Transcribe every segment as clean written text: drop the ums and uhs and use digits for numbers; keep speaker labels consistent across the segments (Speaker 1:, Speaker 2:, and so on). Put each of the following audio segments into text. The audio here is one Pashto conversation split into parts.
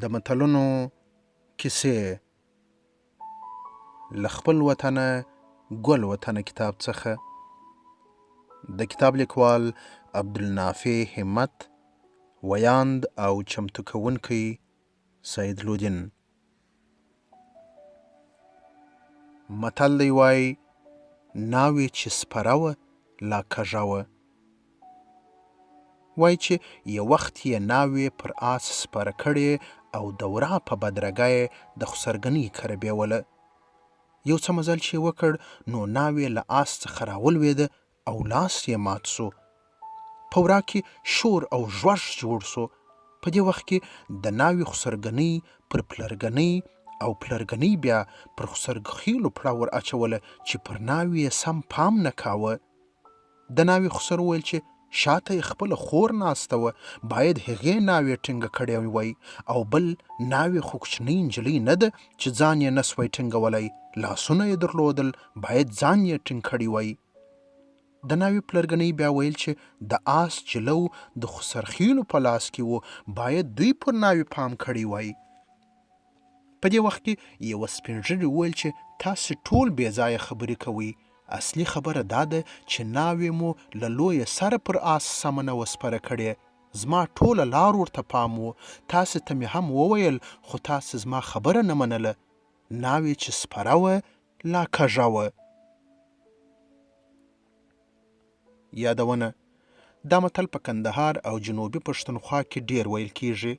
Speaker 1: د متلونو کیسې له خپل وطنه ګل وطنه کتاب څخه د کتاب لیکوال عبدالنافع همت، ویاند او چمتو کوونکی سید لودین. متل دی وایي ناوې چې سپره وه لا کږه وه. وایي چې یو وخت یې ناوې پر آس سپره کړې او دوره په بدرګه د خسرګنۍ کره بیوله. یو څه مزل چې یې وکړ نو ناوې له آس څخه راولوېده او لاس یې مات سو. په ورا کې شور او ژوږ جوړ سو. په دې وخت کې د ناوې خسرګنۍ پر پلرګنۍ او پلرګنۍ بیا پر خسرخېلو پړه ور اچوله چې پر ناوې یې سم پام نه کاوه. د ناوې خسر وویل چې شاته یې خپله خور ناسته وه، باید هغې ناوې ټینګه کړې وای، او بل ناوې خو کوچنۍ نجلۍ نه ده چې ځان یې نسوای ټینګولی، لاسونه یې درلودل، باید ځان یې ټینګ کړی وای. د ناوې پلرګنۍ بیا ویل چې د آس جلو د خسرخېلو په لاس کې وو، باید دوی پر ناوې پام کړی وای. په دې وخت کې یوه سپین ږیري وویل چې تاسې ټول بې ځایه خبرې کوئ. اصلي خبره دا ده چې ناوې مو له لویه سره پر آس سمه نه وه سپره کړې. زما ټوله لار ورته پام و، تاسې ته مې هم وویل، خو تاسې زما خبره نه منله. ناوې چې سپره وه لا کږه وه. یادونه: دا متل په کندهار او جنوبي پښتونخوا کې ډیر ویل کیږي.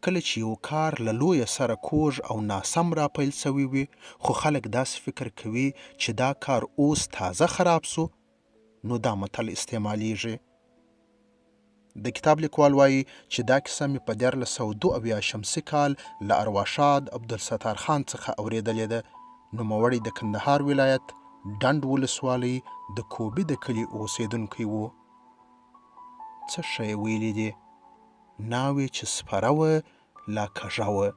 Speaker 1: کله چې یو کار له لویه سره کوږ او ناسم را پیل سوی وي، خو خلک داسې فکر کوي چې دا کار اوس تازه خراب سو، نو دا متل استعمالیږي. د کتاب لیکوال وایي چې دا کیسه مې په 1372 شمسي کال له ارواښاد عبدالستار خان څخه اورېدلې ده. نوموړی د کندهار ولایت ډنډ ولسوالۍ د کوبي د کلي اوسېدونکی و. څه ښه یې ویلي دي، ناوې چې سپره وه لا کږه وه.